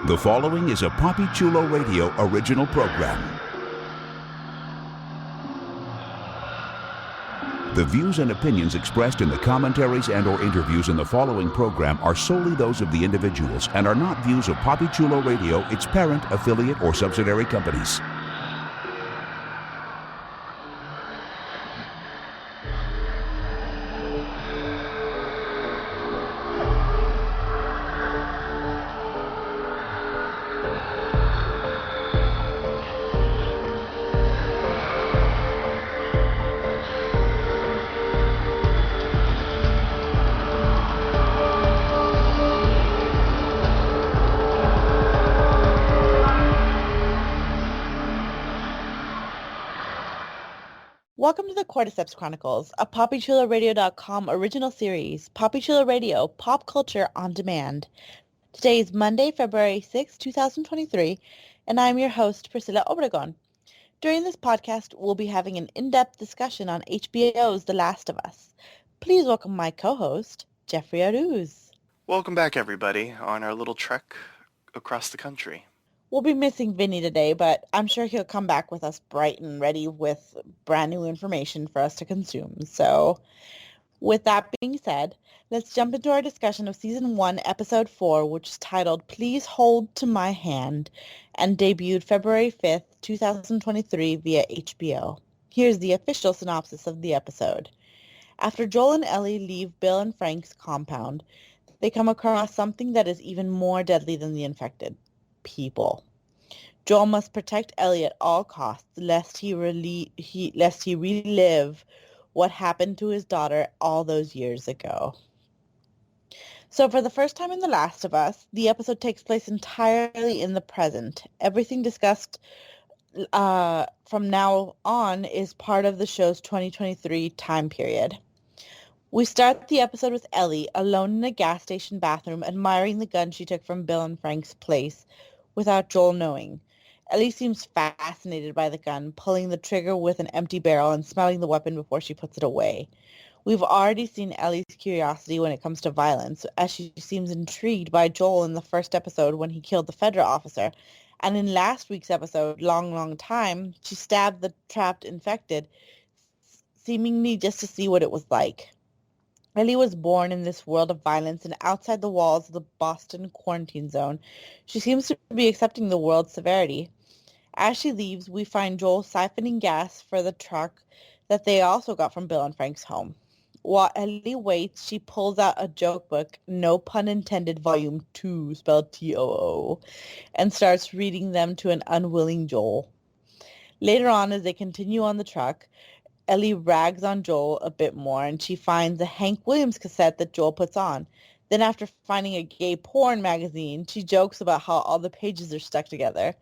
The following is a Papi Chulo Radio original program. The views and opinions expressed in the commentaries and/or interviews in the following program are solely those of the individuals and are not views of Papi Chulo Radio, its parent, affiliate, or subsidiary companies. Welcome to the Cordyceps Chronicles, a PapiChuloRadio.com original series, Papi Chulo Radio, pop culture on demand. Today is Monday, February 6, 2023, and I'm your host, Priscilla Obregon. During this podcast, we'll be having an in-depth discussion on HBO's The Last of Us. Please welcome my co-host, Jeffrey Aruz. Welcome back, everybody, on our little trek across the country. We'll be missing Vinny today, but I'm sure he'll come back with us bright and ready with brand new information for us to consume. So with that being said, let's jump into our discussion of Season 1, Episode 4, which is titled Please Hold to My Hand and debuted February 5th, 2023 via HBO. Here's the official synopsis of the episode. After Joel and Ellie leave Bill and Frank's compound, they come across something that is even more deadly than the infected. People. Joel must protect Ellie at all costs, lest he relive what happened to his daughter all those years ago. So for the first time in The Last of Us, the episode takes place entirely in the present. Everything discussed from now on is part of the show's 2023 time period. We start the episode with Ellie alone in a gas station bathroom admiring the gun she took from Bill and Frank's place without Joel knowing. Ellie seems fascinated by the gun, pulling the trigger with an empty barrel and smelling the weapon before she puts it away. We've already seen Ellie's curiosity when it comes to violence, as she seems intrigued by Joel in the first episode when he killed the federal officer. And in last week's episode, Long Time, she stabbed the trapped infected, seemingly just to see what it was like. Ellie was born in this world of violence, and outside the walls of the Boston quarantine zone, she seems to be accepting the world's severity. As she leaves, we find Joel siphoning gas for the truck that they also got from Bill and Frank's home. While Ellie waits, she pulls out a joke book, no pun intended, volume 2, spelled T-O-O, and starts reading them to an unwilling Joel. Later on, as they continue on the truck, Ellie rags on Joel a bit more, and she finds a Hank Williams cassette that Joel puts on. Then after finding a gay porn magazine, she jokes about how all the pages are stuck together.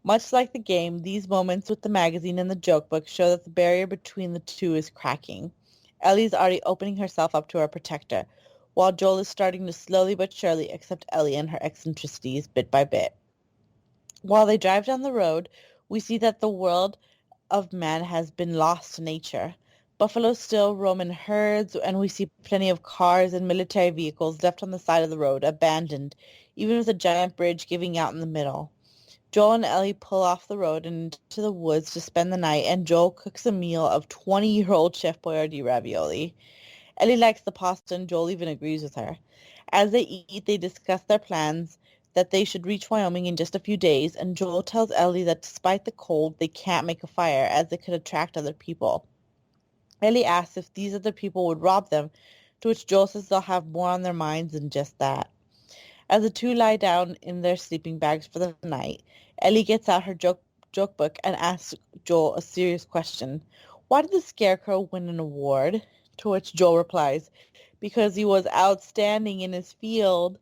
Much like the game, these moments with the magazine and the joke book show that the barrier between the two is cracking. Ellie's already opening herself up to her protector, while Joel is starting to slowly but surely accept Ellie and her eccentricities bit by bit. While they drive down the road, we see that the world of man has been lost to nature. Buffalo still roam in herds, and we see plenty of cars and military vehicles left on the side of the road, abandoned, even with a giant bridge giving out in the middle. Joel and Ellie pull off the road and into the woods to spend the night, and Joel cooks a meal of 20-year-old Chef Boyardee ravioli. Ellie likes the pasta, and Joel even agrees with her. As they eat, they discuss their plans, that they should reach Wyoming in just a few days, and Joel tells Ellie that despite the cold, they can't make a fire as it could attract other people. Ellie asks if these other people would rob them, to which Joel says they'll have more on their minds than just that. As the two lie down in their sleeping bags for the night, Ellie gets out her joke book and asks Joel a serious question. Why did the Scarecrow win an award? To which Joel replies, because he was outstanding in his field.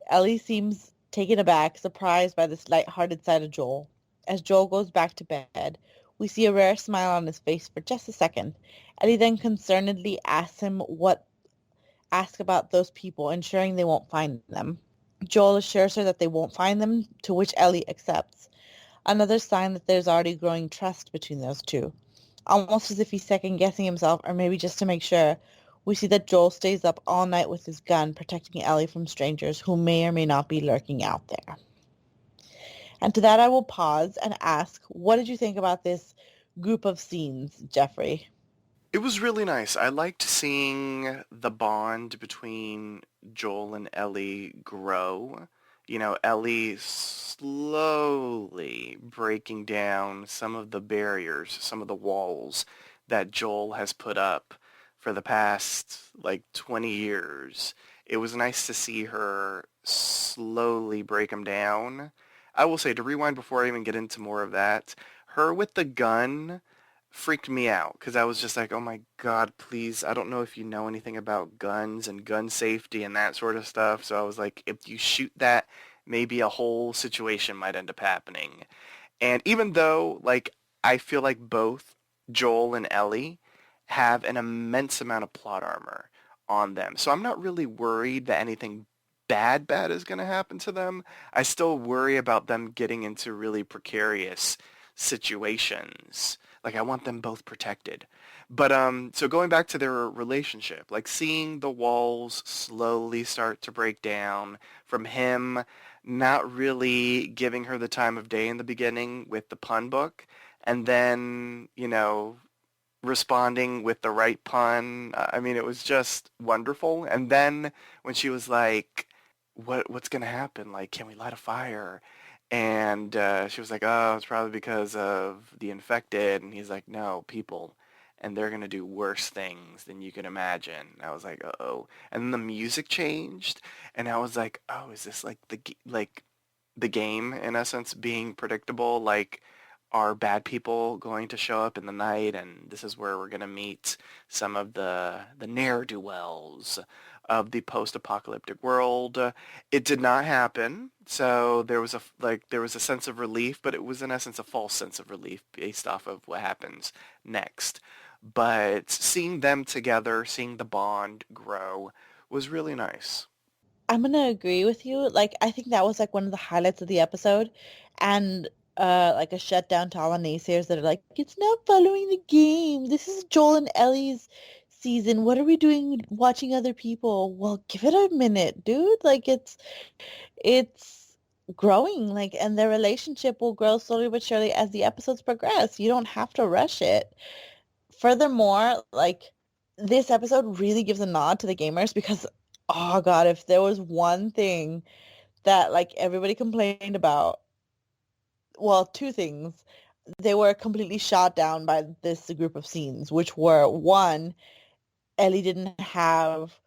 Ellie seems taken aback, surprised by this light-hearted side of Joel. As Joel goes back to bed, we see a rare smile on his face for just a second. Ellie then concernedly asks him ask about those people, ensuring they won't find them. Joel assures her that they won't find them, to which Ellie accepts. Another sign that there's already growing trust between those two. Almost as if he's second-guessing himself, or maybe just to make sure, we see that Joel stays up all night with his gun, protecting Ellie from strangers who may or may not be lurking out there. And to that I will pause and ask, what did you think about this group of scenes, Jeffrey? It was really nice. I liked seeing the bond between Joel and Ellie grow. Ellie slowly breaking down some of the barriers, some of the walls that Joel has put up for the past like 20 years. It was nice to see her slowly break them down. I will say, to rewind before I even get into more of that, her with the gun freaked me out because I was just like, oh my God, please. I don't know if you know anything about guns and gun safety and that sort of stuff. So I was like, if you shoot that, maybe a whole situation might end up happening. And even though, like, I feel like both Joel and Ellie have an immense amount of plot armor on them. So I'm not really worried that anything bad is going to happen to them. I still worry about them getting into really precarious situations. Like I want them both protected. But so going back to their relationship, like seeing the walls slowly start to break down from him not really giving her the time of day in the beginning with the pun book, and then, responding with the right pun. I mean, it was just wonderful. And then when she was like, what's going to happen? Like, can we light a fire? And she was like, oh, it's probably because of the infected. And he's like, no, people. And they're going to do worse things than you can imagine. I was like, uh-oh. And then the music changed. And I was like, oh, is this like the game in essence being predictable? Like, are bad people going to show up in the night? And this is where we're going to meet some of the ne'er-do-wells of the post-apocalyptic world. It did not happen, so there was a sense of relief, but it was in essence a false sense of relief based off of what happens next. But seeing them together, seeing the bond grow, was really nice. I'm gonna agree with you. Like, I think that was like one of the highlights of the episode, and like a shutdown to all the naysayers that are like, it's not following the game. This is Joel and Ellie's season. What are we doing watching other people? Well, give it a minute, dude. Like, it's growing, like, and their relationship will grow slowly but surely as the episodes progress. You don't have to rush it. Furthermore, like, this episode really gives a nod to the gamers because, oh God, if there was one thing that like everybody complained about, well, two things. They were completely shot down by this group of scenes, which were one, Ellie didn't have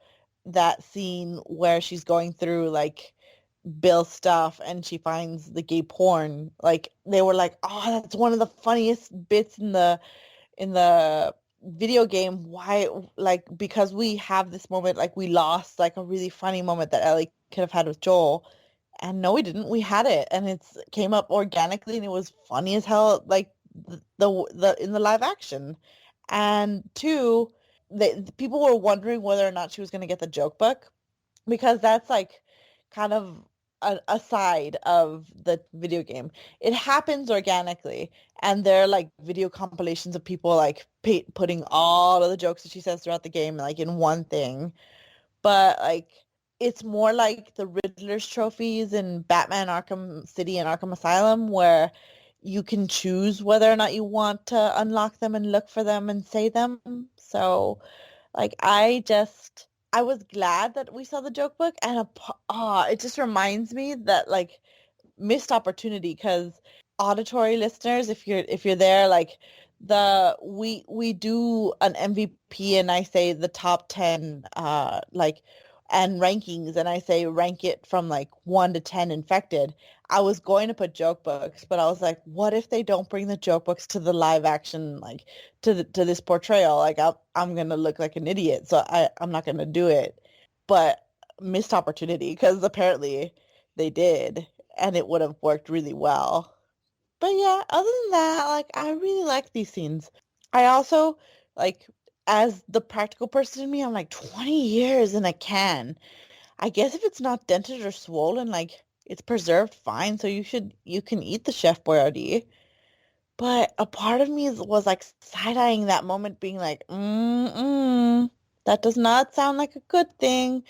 that scene where she's going through like Bill's stuff and she finds the gay porn. Like they were like, oh, that's one of the funniest bits in the video game. Why, like, because we have this moment, like we lost like a really funny moment that Ellie could have had with Joel, and no, we didn't. We had it, and it's came up organically, and it was funny as hell, like the in the live action. And two, the people were wondering whether or not she was going to get the joke book, because that's like kind of a side of the video game. It happens organically, and there are like video compilations of people like putting all of the jokes that she says throughout the game like in one thing. But like it's more like the Riddler's trophies in Batman Arkham City and Arkham Asylum, where you can choose whether or not you want to unlock them and look for them and say them. So like I was glad that we saw the joke book, and it just reminds me that like missed opportunity, because auditory listeners, if you're there, like we do an MVP and I say the top 10 like and rankings, and I say rank it from like 1 to 10 infected. I was going to put joke books, but I was like, what if they don't bring the joke books to the live action, like to this portrayal? Like I'm gonna look like an idiot, so I'm not gonna do it. But missed opportunity, because apparently they did, and it would have worked really well. But yeah, other than that, like I really like these scenes. I also like, as the practical person in me, I'm like 20 years in a can. I guess if it's not dented or swollen, like it's preserved fine, so you can eat the Chef Boyardee. But a part of me was like side-eyeing that moment, being like, that does not sound like a good thing.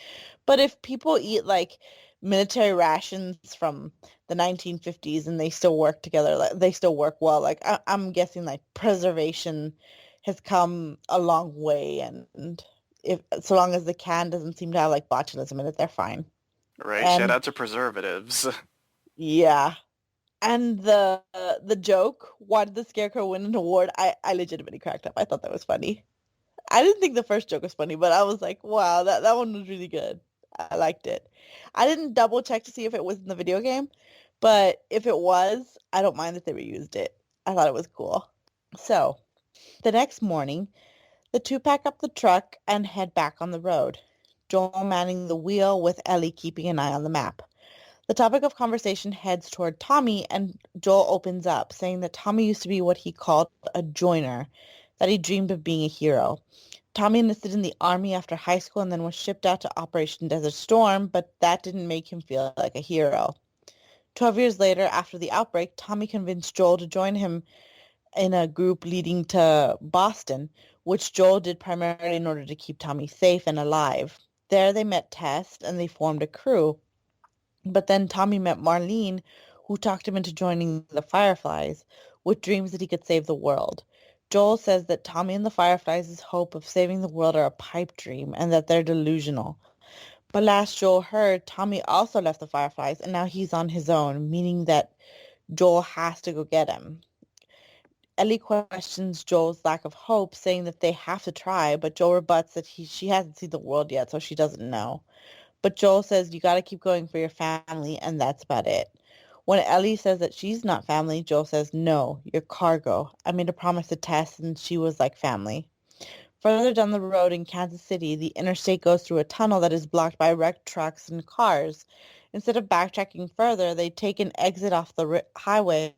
But if people eat like military rations from the 1950s, and they still work together. Like, they still work well. Like I'm guessing like preservation has come a long way, and if so long as the can doesn't seem to have like botulism in it, they're fine. Right? Shout And out to preservatives. yeah. And the joke, why did the scarecrow win an award? I legitimately cracked up. I thought that was funny. I didn't think the first joke was funny, but I was like, wow, that one was really good. I liked it. I didn't double check to see if it was in the video game, but if it was, I don't mind that they reused it. I thought it was cool. So, the next morning, the two pack up the truck and head back on the road. Joel manning the wheel with Ellie keeping an eye on the map. The topic of conversation heads toward Tommy, and Joel opens up, saying that Tommy used to be what he called a joiner, that he dreamed of being a hero. Tommy enlisted in the army after high school and then was shipped out to Operation Desert Storm, but that didn't make him feel like a hero. 12 years later, after the outbreak, Tommy convinced Joel to join him in a group leading to Boston, which Joel did primarily in order to keep Tommy safe and alive. There they met Tess and they formed a crew. But then Tommy met Marlene, who talked him into joining the Fireflies, with dreams that he could save the world. Joel says that Tommy and the Fireflies' hope of saving the world are a pipe dream and that they're delusional. But last Joel heard, Tommy also left the Fireflies and now he's on his own, meaning that Joel has to go get him. Ellie questions Joel's lack of hope, saying that they have to try, but Joel rebuts that she hasn't seen the world yet, so she doesn't know. But Joel says you got to keep going for your family, and that's about it. When Ellie says that she's not family, Joel says, no, you're cargo. I made a promise to Tess, and she was like family. Further down the road in Kansas City, the interstate goes through a tunnel that is blocked by wrecked trucks and cars. Instead of backtracking further, they take an exit off the highway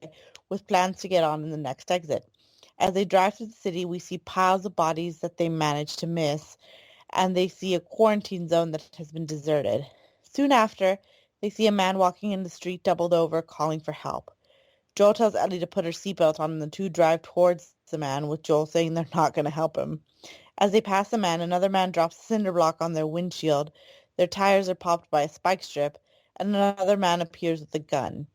with plans to get on in the next exit. As they drive through the city, we see piles of bodies that they managed to miss, and they see a quarantine zone that has been deserted. Soon after, they see a man walking in the street doubled over, calling for help. Joel tells Ellie to put her seatbelt on, and the two drive towards the man, with Joel saying they're not going to help him. As they pass the man, another man drops a cinder block on their windshield. Their tires are popped by a spike strip, and another man appears with a gun.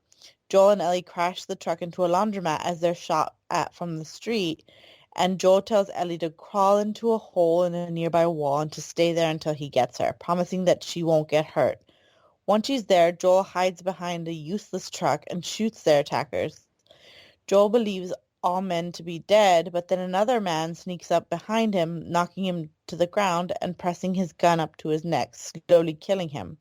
Joel and Ellie crash the truck into a laundromat as they're shot at from the street, and Joel tells Ellie to crawl into a hole in a nearby wall and to stay there until he gets her, promising that she won't get hurt. Once she's there, Joel hides behind a useless truck and shoots their attackers. Joel believes all men to be dead, but then another man sneaks up behind him, knocking him to the ground and pressing his gun up to his neck, slowly killing him.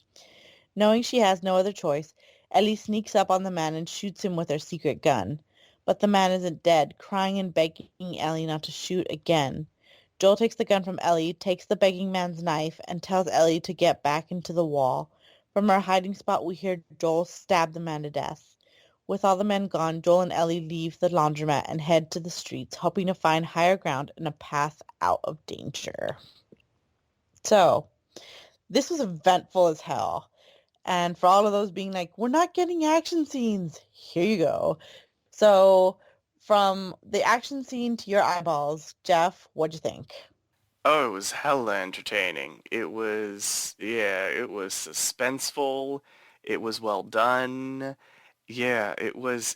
Knowing she has no other choice, Ellie sneaks up on the man and shoots him with her secret gun. But the man isn't dead, crying and begging Ellie not to shoot again. Joel takes the gun from Ellie, takes the begging man's knife, and tells Ellie to get back into the wall. From her hiding spot, we hear Joel stab the man to death. With all the men gone, Joel and Ellie leave the laundromat and head to the streets, hoping to find higher ground and a path out of danger. So, this was eventful as hell. And for all of those being like, we're not getting action scenes, here you go. So from the action scene to your eyeballs, Jeff, what'd you think? Oh, it was hella entertaining. It was suspenseful. It was well done. Yeah, it was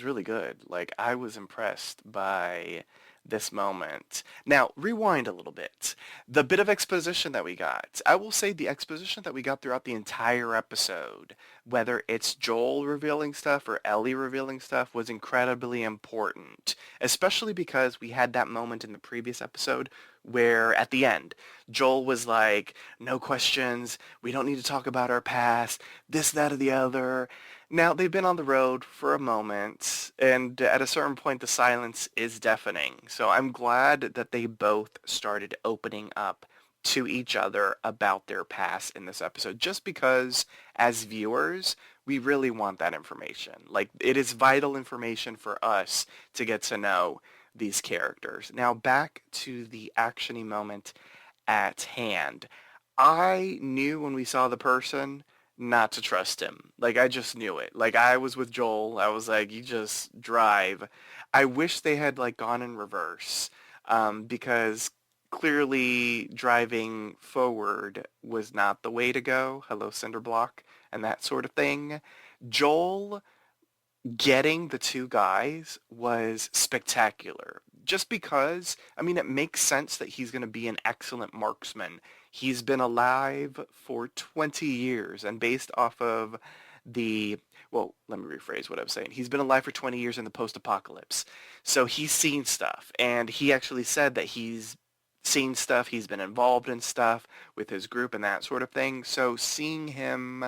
really good. Like, I was impressed by this moment. Now, rewind a little bit. The bit of exposition that we got. I will say the exposition that we got throughout the entire episode, whether it's Joel revealing stuff or Ellie revealing stuff, was incredibly important. Especially because we had that moment in the previous episode where at the end, Joel was like, no questions, we don't need to talk about our past, this, that, or the other. Now, they've been on the road for a moment, and at a certain point, the silence is deafening. So I'm glad that they both started opening up to each other about their past in this episode, just because, as viewers, we really want that information. Like, it is vital information for us to get to know these characters. Now, back to the actiony moment at hand. I knew when we saw the person not to trust him. Like, I just knew it. Like, I was with Joel. I was like, you just drive. I wish they had, like, gone in reverse. Because clearly driving forward was not the way to go. Hello, Cinderblock, and that sort of thing. Joel getting the two guys was spectacular. Just because, I mean, it makes sense that he's going to be an excellent marksman. He's been alive for 20 years, and based off of the, well, let me rephrase what I was saying. He's been alive for 20 years in the post-apocalypse. So he's seen stuff, and he actually said that he's seen stuff, he's been involved in stuff with his group and that sort of thing. So seeing him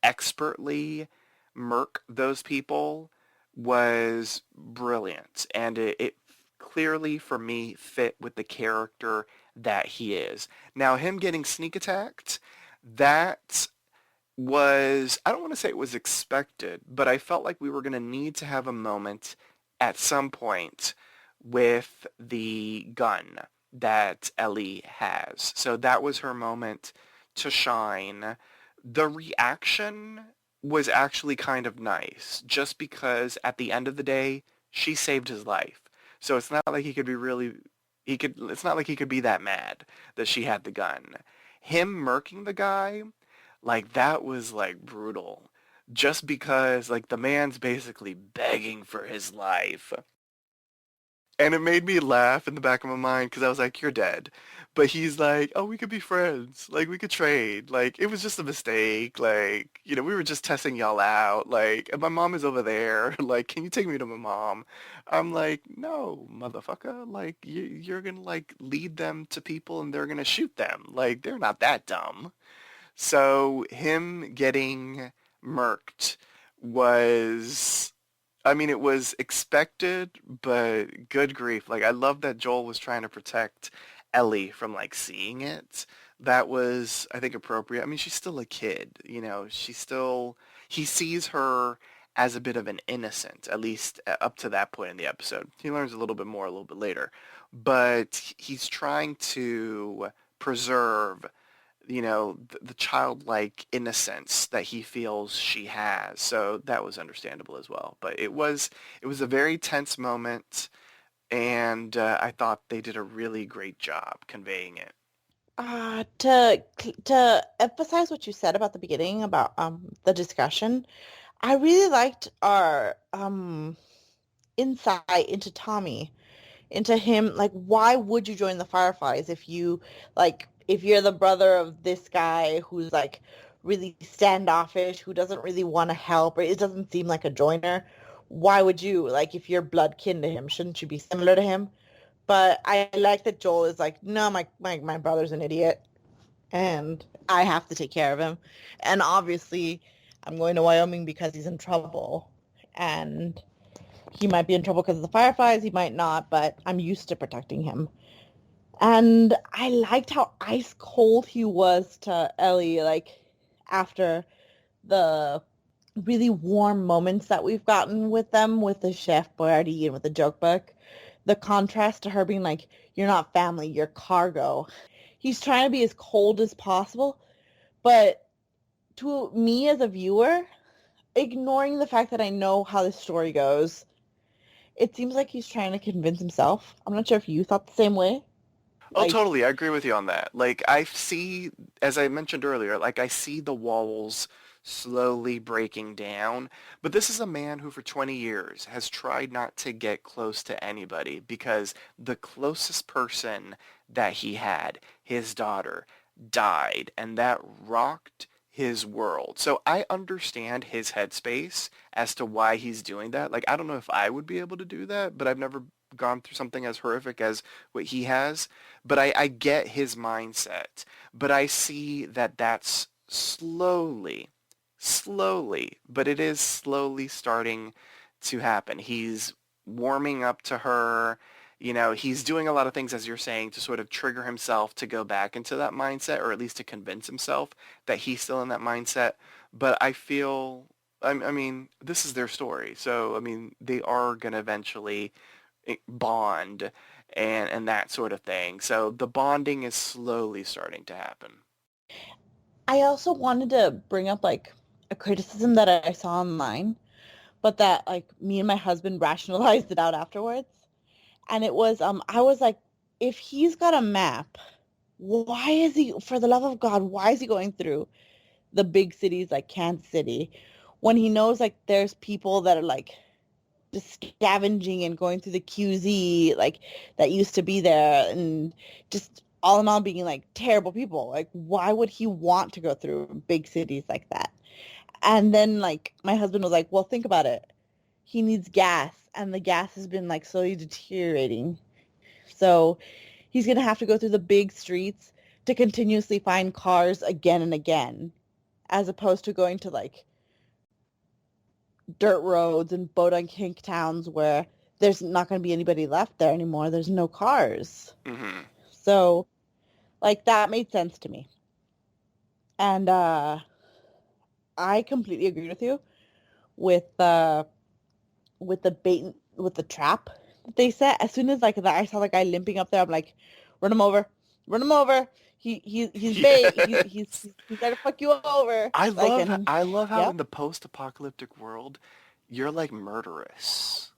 expertly murk those people was brilliant, and it clearly for me fit with the character that he is. Now him getting sneak attacked, that was, I don't want to say it was expected, but I felt like we were going to need to have a moment at some point with the gun that Ellie has. So that was her moment to shine. The reaction was actually kind of nice, just because at the end of the day, she saved his life. So it's not like he could be really, it's not like he could be that mad that she had the gun. Him murking the guy, like that was like brutal. Just because like the man's basically begging for his life. And it made me laugh in the back of my mind because I was like, you're dead. But he's like, oh, we could be friends. Like, we could trade. Like, it was just a mistake. Like, you know, we were just testing y'all out. Like, and my mom is over there. Like, can you take me to my mom? I'm like, no, motherfucker. Like, you're going to, like, lead them to people and they're going to shoot them. Like, they're not that dumb. So him getting murked was, I mean, it was expected, but good grief. Like, I love that Joel was trying to protect Ellie from, like, seeing it. That was, I think, appropriate. I mean, she's still a kid, you know. She's still, he sees her as a bit of an innocent, at least up to that point in the episode. He learns a little bit more a little bit later. But he's trying to preserve, you know, the childlike innocence that he feels she has. So that was understandable as well. But it was a very tense moment, and I thought they did a really great job conveying it. To emphasize what you said about the beginning about the discussion, I really liked our insight into Tommy, into him. Like, why would you join the Fireflies if you, like, if you're the brother of this guy who's like really standoffish, who doesn't really want to help, or it doesn't seem like a joiner? Why would you, like, if you're blood kin to him, shouldn't you be similar to him? But I like that Joel is like, no, my brother's an idiot and I have to take care of him. And obviously I'm going to Wyoming because he's in trouble. And he might be in trouble because of the Fireflies, he might not, but I'm used to protecting him. And I liked how ice cold he was to Ellie, like, after the really warm moments that we've gotten with them, with the Chef Boyardee and with the joke book. The contrast to her being like, you're not family, you're cargo. He's trying to be as cold as possible, but to me as a viewer, ignoring the fact that I know how this story goes, it seems like he's trying to convince himself. I'm not sure if you thought the same way. Oh, Like, totally. I agree with you on that. Like, I see, as I mentioned earlier, like, I see the walls slowly breaking down. But this is a man who, for 20 years, has tried not to get close to anybody because the closest person that he had, his daughter, died, and that rocked his world. So I understand his headspace as to why he's doing that. Like, I don't know if I would be able to do that, but I've never gone through something as horrific as what he has. But I get his mindset. But I see that that's slowly, but it is slowly starting to happen. He's warming up to her. You know, he's doing a lot of things, as you're saying, to sort of trigger himself to go back into that mindset, or at least to convince himself that he's still in that mindset. But I feel, I mean, this is their story. So, I mean, they are going to eventually bond and that sort of thing. So the bonding is slowly starting to happen. I also wanted to bring up like a criticism that I saw online, but that like me and my husband rationalized it out afterwards. And it was I was like if he's got a map, why is he, for the love of God, why is he going through the big cities like Kansas City when he knows like there's people that are like just scavenging and going through the QZ like that used to be there and just all in all being like terrible people. Like why would he want to go through big cities like that? And then like my husband was like, well, think about it. He needs gas and the gas has been like slowly deteriorating. So he's going to have to go through the big streets to continuously find cars again and again, as opposed to going to like dirt roads and podunk towns where there's not going to be anybody left there anymore. There's no cars. Mm-hmm. So like that made sense to me. And I completely agree with you with the bait, with the trap that they set. As soon as like I saw the guy limping up there, I'm like, run him over, run him over. He's bait. Yes. He's there to fuck you over. I Like love and I love how yep. in the post-apocalyptic world you're like murderous.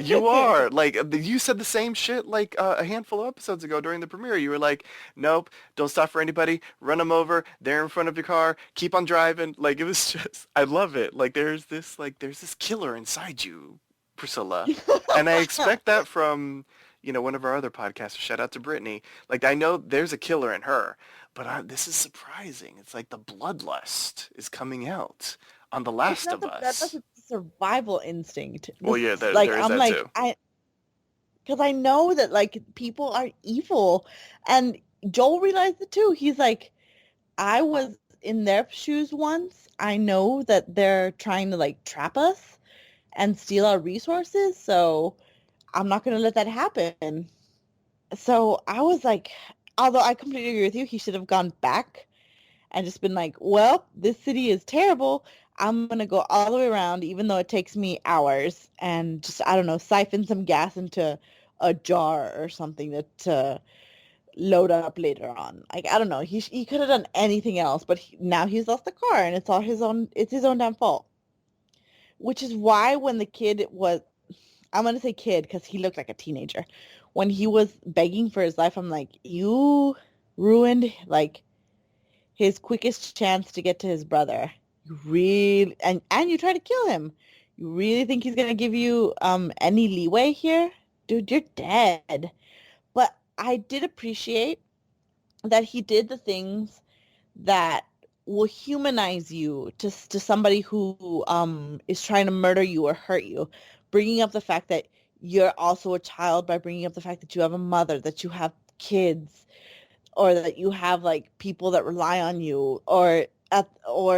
You are like you said the same shit like a handful of episodes ago during the premiere. You were like, "Nope, don't stop for anybody. Run them over. They're in front of your car. Keep on driving." Like it was just, I love it. Like there's this killer inside you, Priscilla, and I expect that from one of our other podcasters. Shout out to Brittany. Like I know there's a killer in her, but this is surprising. It's like the bloodlust is coming out on The It's Last not of the bloodlust, Us. it's the survival instinct. Well, This yeah, like there is I'm that like too. because I know that like people are evil, and Joel realized it too. He's like, I was in their shoes once. I know that they're trying to like trap us and steal our resources, so I'm not going to let that happen. So I was like, although I completely agree with you, he should have gone back and just been like, well, this city is terrible. I'm going to go all the way around, even though it takes me hours, and just, I don't know, siphon some gas into a jar or something to load up later on. Like, I don't know. He could have done anything else, but now he's lost the car, and it's his own damn fault. Which is why when the kid was, I'm going to say kid because he looked like a teenager. When he was begging for his life, I'm like, you ruined, like, his quickest chance to get to his brother. You really and you try to kill him. You really think he's gonna give you any leeway here? Dude, you're dead. But I did appreciate that he did the things that will humanize you to somebody who is trying to murder you or hurt you. Bringing up the fact that you're also a child by bringing up the fact that you have a mother, that you have kids, or that you have like people that rely on you, or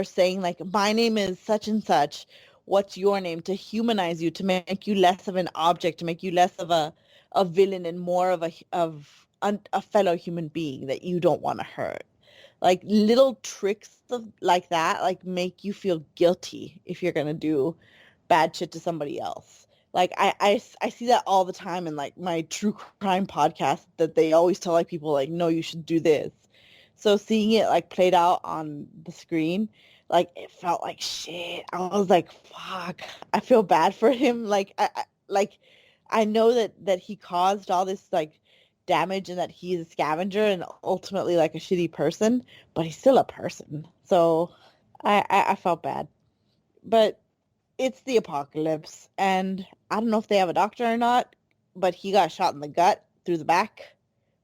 saying like my name is such and such, what's your name, to humanize you, to make you less of an object, to make you less of a villain and more of a fellow human being that you don't want to hurt. Like little tricks like that like make you feel guilty if you're gonna do bad shit to somebody else. Like I see that all the time in like my true crime podcast, that they always tell like people like, no, you should do this. So seeing it like played out on the screen, like it felt like shit. I was like, fuck, I feel bad for him. Like like I know that he caused all this like damage and that he's a scavenger and ultimately like a shitty person, but he's still a person. So I felt bad. But it's the apocalypse, and I don't know if they have a doctor or not, but he got shot in the gut through the back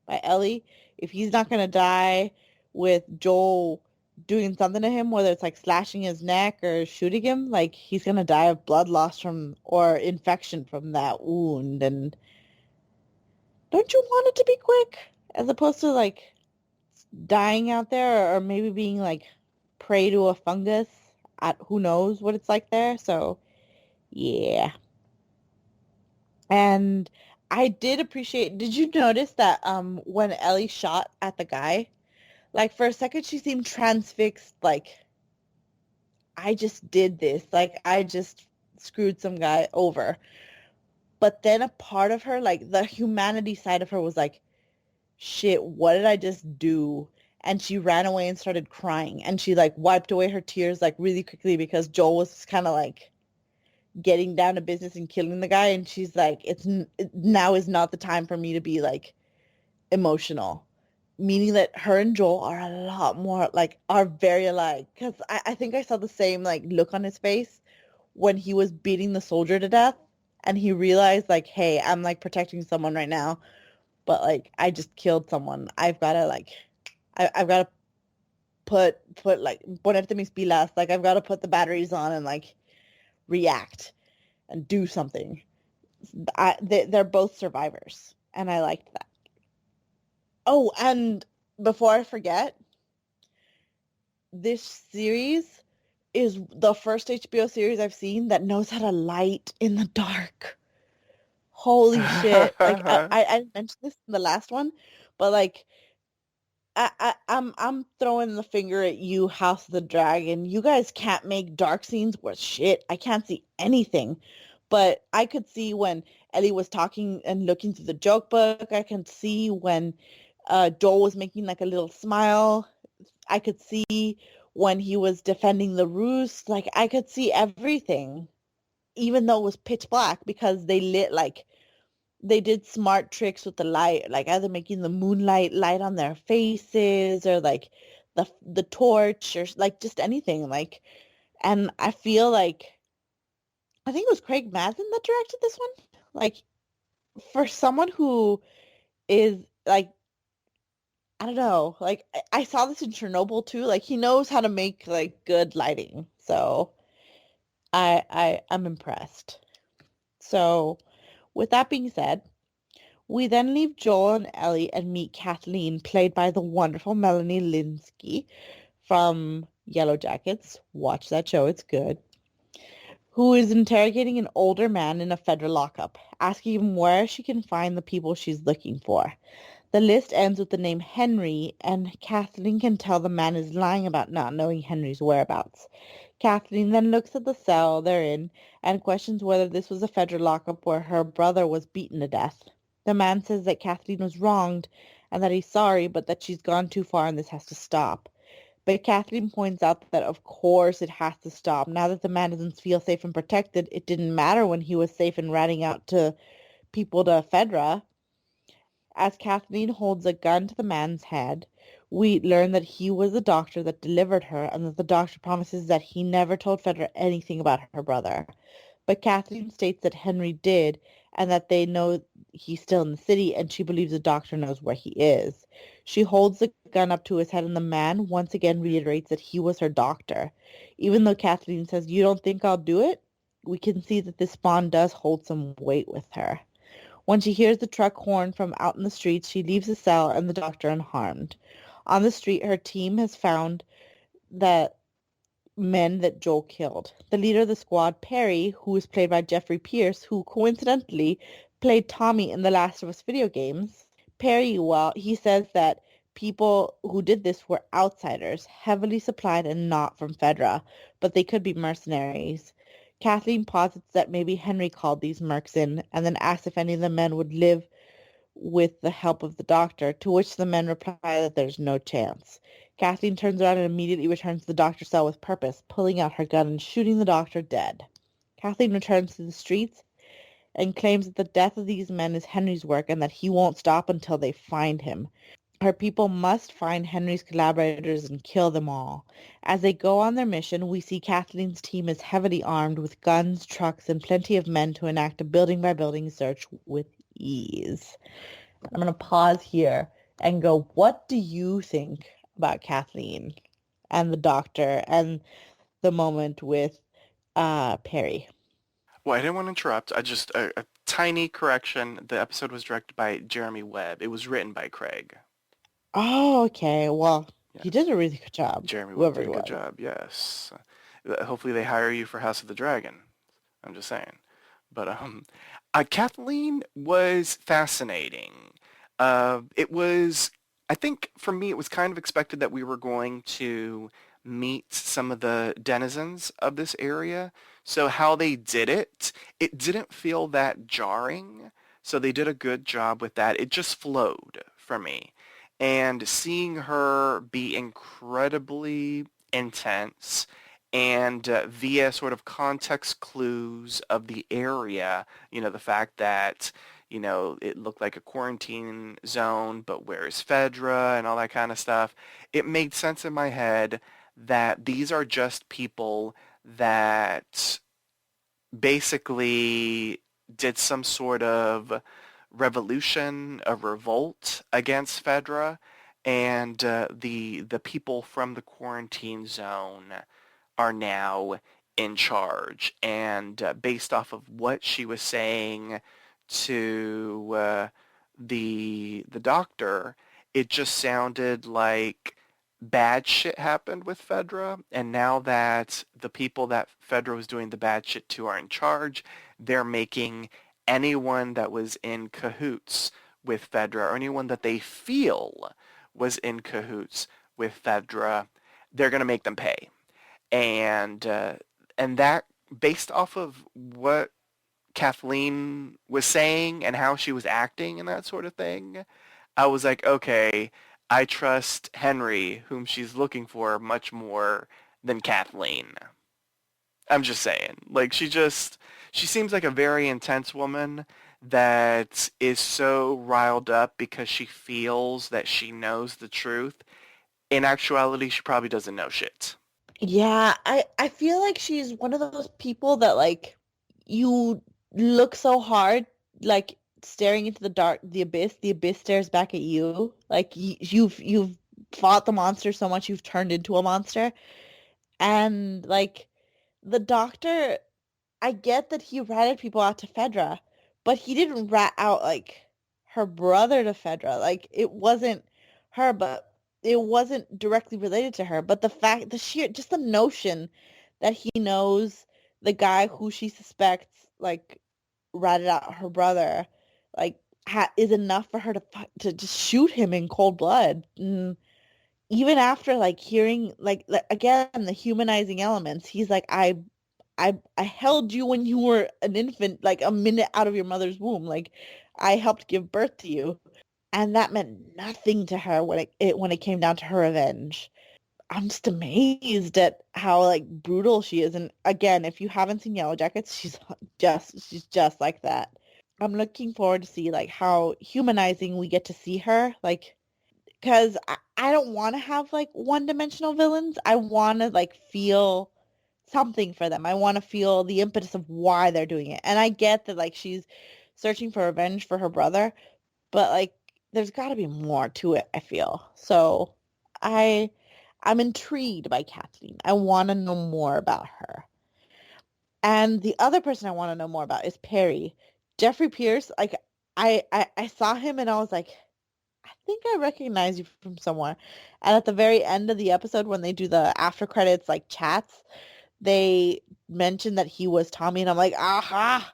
by Ellie. If he's not going to die with Joel doing something to him, whether it's like slashing his neck or shooting him, like he's going to die of blood loss from or infection from that wound. And don't you want it to be quick as opposed to like dying out there, or maybe being like prey to a fungus? Who knows what it's like there. So yeah. And I did appreciate, did you notice that when Ellie shot at the guy, like for a second she seemed transfixed, like I just did this, like I just screwed some guy over. But then a part of her, like the humanity side of her was like, shit, what did I just do? And she ran away and started crying, and she like wiped away her tears like really quickly because Joel was kind of like getting down to business and killing the guy, and she's like, now is not the time for me to be like emotional, meaning that her and Joel are a lot more like are very alike. Because I think I saw the same like look on his face when he was beating the soldier to death, and he realized like, hey, I'm like protecting someone right now, but like I just killed someone. I've gotta like, I've gotta put like ponerte mis pilas. Like I've gotta put the batteries on and like react and do something. They're both survivors, and I liked that. Oh, and before I forget, this series is the first HBO series I've seen that knows how to light in the dark. Holy shit. Like I mentioned this in the last one, but like I'm throwing the finger at you, House of the Dragon. You guys can't make dark scenes worth shit. I can't see anything. But I could see when Ellie was talking and looking through the joke book. I can see when Joel was making like a little smile. I could see when he was defending the roost. Like I could see everything, even though it was pitch black because they lit like they did smart tricks with the light, like either making the moonlight light on their faces or like the torch or like just anything. Like, and I feel like I think it was Craig Mazin that directed this one. Like for someone who is like I don't know, like I saw this in Chernobyl too. Like he knows how to make like good lighting. So I'm impressed. So with that being said, we then leave Joel and Ellie and meet Kathleen, played by the wonderful Melanie Linsky from Yellow Jackets. Watch that show, it's good. Who is interrogating an older man in a federal lockup, asking him where she can find the people she's looking for. The list ends with the name Henry, and Kathleen can tell the man is lying about not knowing Henry's whereabouts. Kathleen then looks at the cell they're in and questions whether this was a federal lockup where her brother was beaten to death. The man says that Kathleen was wronged and that he's sorry, but that she's gone too far and this has to stop. But Kathleen points out that of course it has to stop. Now that the man doesn't feel safe and protected, it didn't matter when he was safe and ratting out to people to Fedra. As Kathleen holds a gun to the man's head, we learn that he was the doctor that delivered her and that the doctor promises that he never told Fedra anything about her brother. But Kathleen states that Henry did and that they know he's still in the city and she believes the doctor knows where he is. She holds the gun up to his head and the man once again reiterates that he was her doctor. Even though Kathleen says, "You don't think I'll do it?" we can see that this bond does hold some weight with her. When she hears the truck horn from out in the streets, she leaves the cell and the doctor unharmed. On the street, her team has found the men that Joel killed. The leader of the squad, Perry, who is played by Jeffrey Pierce, who coincidentally played Tommy in the Last of Us video games. Perry, well, he says that people who did this were outsiders, heavily supplied and not from Fedra, but they could be mercenaries. Kathleen posits that maybe Henry called these mercs in and then asks if any of the men would live with the help of the doctor, to which the men reply that there's no chance. Kathleen turns around and immediately returns to the doctor's cell with purpose, pulling out her gun and shooting the doctor dead. Kathleen returns to the streets and claims that the death of these men is Henry's work and that he won't stop until they find him. Her people must find Henry's collaborators and kill them all. As they go on their mission, we see Kathleen's team is heavily armed with guns, trucks, and plenty of men to enact a building-by-building search with ease. I'm going to pause here and go, what do you think about Kathleen and the doctor and the moment with Perry? Well, I didn't want to interrupt. A tiny correction. The episode was directed by Jeremy Webb. It was written by Craig. Oh, okay. Well, he Yes. did a really good job, Jeremy Webb whoever did he a good was. job, yes. Hopefully they hire you for House of the Dragon. I'm just saying. But Kathleen was fascinating. It was, I think for me, it was kind of expected that we were going to meet some of the denizens of this area. So how they did it didn't feel that jarring. So they did a good job with that. It just flowed for me. And seeing her be incredibly intense And via sort of context clues of the area, the fact that, it looked like a quarantine zone, but where is Fedra and all that kind of stuff, it made sense in my head that these are just people that basically did some sort of revolution, a revolt against Fedra, and the people from the quarantine zone are now in charge. And based off of what she was saying to the doctor, it just sounded like bad shit happened with Fedra, and now that the people that Fedra was doing the bad shit to are in charge, they're making anyone that was in cahoots with Fedra, or anyone that they feel was in cahoots with Fedra, they're going to make them pay. And that, based off of what Kathleen was saying and how she was acting and that sort of thing, I was like, okay, I trust Henry, whom she's looking for, much more than Kathleen. I'm just saying. Like, she seems like a very intense woman that is so riled up because she feels that she knows the truth. In actuality, she probably doesn't know shit. Yeah, I feel like she's one of those people that like you look so hard, like staring into the abyss stares back at you. Like you've fought the monster so much you've turned into a monster. And like the doctor, I get that he ratted people out to Fedra, but he didn't rat out like her brother to Fedra. Like it wasn't her, but it wasn't directly related to her. But just the notion that he knows the guy who she suspects like ratted out her brother, like is enough for her to just shoot him in cold blood. And even after like hearing again the humanizing elements, he's like, I held you when you were an infant, like a minute out of your mother's womb. Like I helped give birth to you. And that meant nothing to her when it came down to her revenge. I'm just amazed at how like brutal she is. And again, if you haven't seen Yellow Jackets, she's just like that. I'm looking forward to see like how humanizing we get to see her. Like because I don't want to have like one-dimensional villains. I want to like feel something for them. I want to feel the impetus of why they're doing it. And I get that like she's searching for revenge for her brother, but like there's got to be more to it, I feel. So I I'm intrigued by Kathleen. I want to know more about her. And the other person I want to know more about is Perry. Jeffrey Pierce, like I saw him and I was like, I think I recognize you from somewhere. And at the very end of the episode when they do the after credits like chats, they mentioned that he was Tommy and I'm like, aha,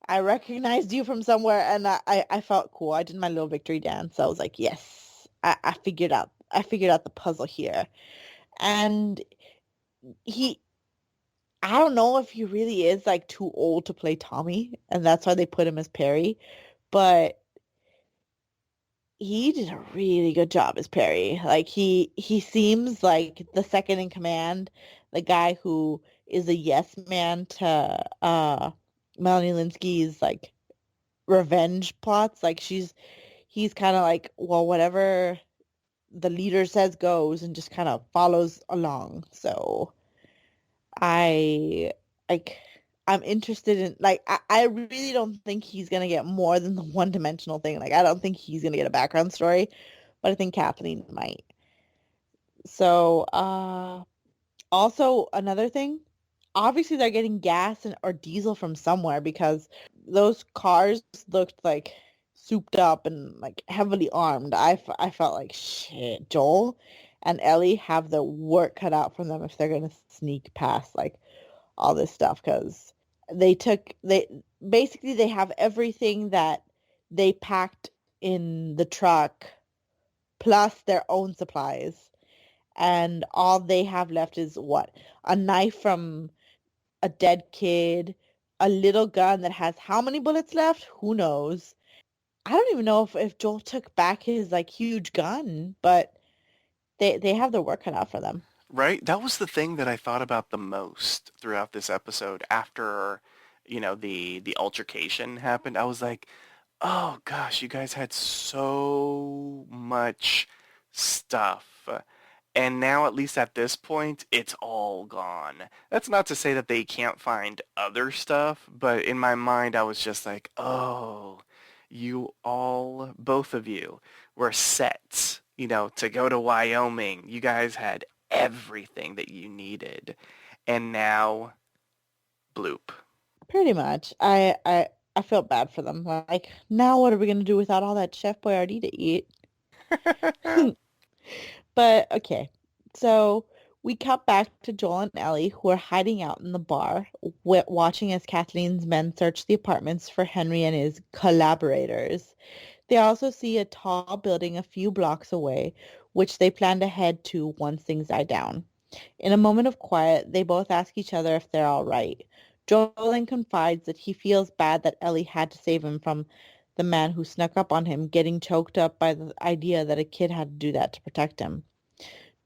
I recognized you from somewhere and I felt cool. I did my little victory dance. So I was like, yes, I figured out the puzzle here. And he I don't know if he really is like too old to play Tommy and that's why they put him as Perry, but he did a really good job as Perry. Like he seems like the second in command, the guy who is a yes man to Melanie Linsky's like revenge plots. Like he's kind of like, well, whatever the leader says goes and just kind of follows along. So I like I'm interested in like I really don't think he's gonna get more than the one-dimensional thing. Like I don't think he's gonna get a background story, but I think Kathleen might. So also another thing, obviously they're getting gas or diesel from somewhere because those cars looked like souped up and like heavily armed. I felt like shit. Joel and Ellie have their work cut out for them if they're gonna sneak past like all this stuff because they basically they have everything that they packed in the truck plus their own supplies and all they have left is what, a knife from a dead kid, a little gun that has how many bullets left, who knows. I don't even know if Joel took back his like huge gun, but they have their work cut out for them. Right? That was the thing that I thought about the most throughout this episode after, the altercation happened. I was like, oh gosh, you guys had so much stuff. And now, at least at this point, it's all gone. That's not to say that they can't find other stuff, but in my mind, I was just like, oh, you all, both of you, were set, to go to Wyoming. You guys had everything that you needed. And now, bloop. Pretty much. I felt bad for them. Like, now what are we gonna do without all that Chef Boyardee to eat? But okay, so we cut back to Joel and Ellie, who are hiding out in the bar, watching as Kathleen's men search the apartments for Henry and his collaborators. They also see a tall building a few blocks away, which they plan to head to once things die down. In a moment of quiet, they both ask each other if they're all right. Joel then confides that he feels bad that Ellie had to save him from the man who snuck up on him, getting choked up by the idea that a kid had to do that to protect him.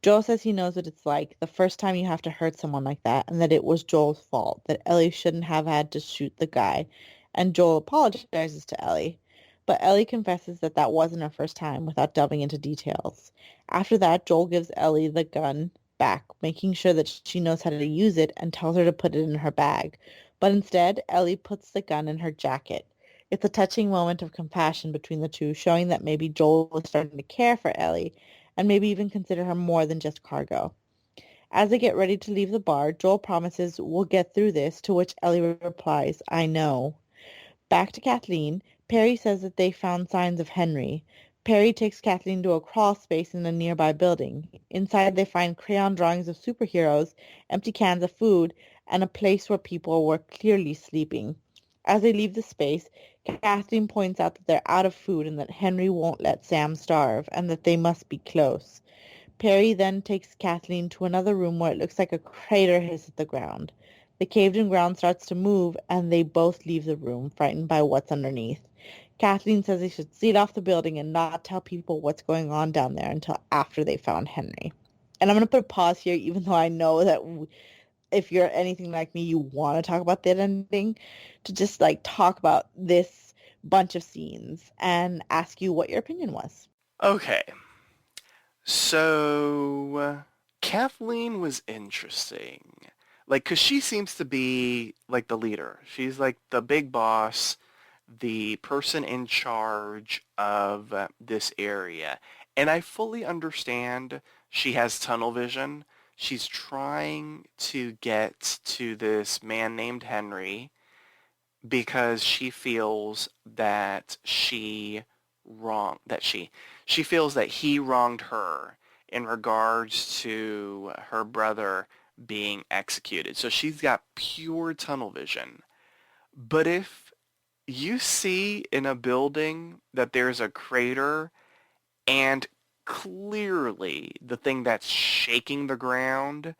Joel says he knows what it's like the first time you have to hurt someone like that, and that it was Joel's fault, that Ellie shouldn't have had to shoot the guy. And Joel apologizes to Ellie. But Ellie confesses that that wasn't her first time without delving into details. After that, Joel gives Ellie the gun back, making sure that she knows how to use it and tells her to put it in her bag. But instead, Ellie puts the gun in her jacket. It's a touching moment of compassion between the two, showing that maybe Joel is starting to care for Ellie and maybe even consider her more than just cargo. As they get ready to leave the bar, Joel promises, "We'll get through this," to which Ellie replies, "I know." Back to Kathleen, Perry says that they found signs of Henry. Perry takes Kathleen to a crawl space in a nearby building. Inside they find crayon drawings of superheroes, empty cans of food, and a place where people were clearly sleeping. As they leave the space, Kathleen points out that they're out of food and that Henry won't let Sam starve, and that they must be close. Perry then takes Kathleen to another room where it looks like a crater has hit the ground. The caved-in ground starts to move, and they both leave the room, frightened by what's underneath. Kathleen says they should seal off the building and not tell people what's going on down there until after they found Henry. And I'm going to put a pause here, even though I know that if you're anything like me, you want to talk about that ending, to just like talk about this bunch of scenes and ask you what your opinion was. Okay, so Kathleen was interesting. Like, 'cause she seems to be like the leader. She's like the big boss, the person in charge of this area. And I fully understand she has tunnel vision. She's trying to get to this man named Henry because she feels that she feels that he wronged her in regards to her brother being executed. So she's got pure tunnel vision. But if you see in a building that there's a crater and clearly the thing that's shaking the ground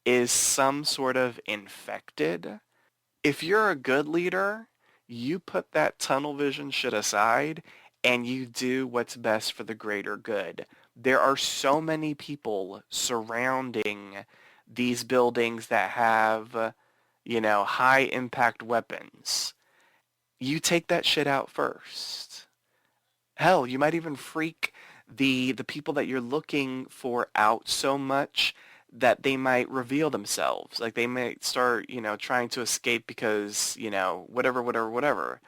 is some sort of infected, if you're a good leader, you put that tunnel vision shit aside and you do what's best for the greater good. There are so many people surrounding these buildings that have, high impact weapons. You take that shit out first. Hell, you might even freak the people that you're looking for out so much that they might reveal themselves. Like they might start, trying to escape because, whatever, whatever, whatever.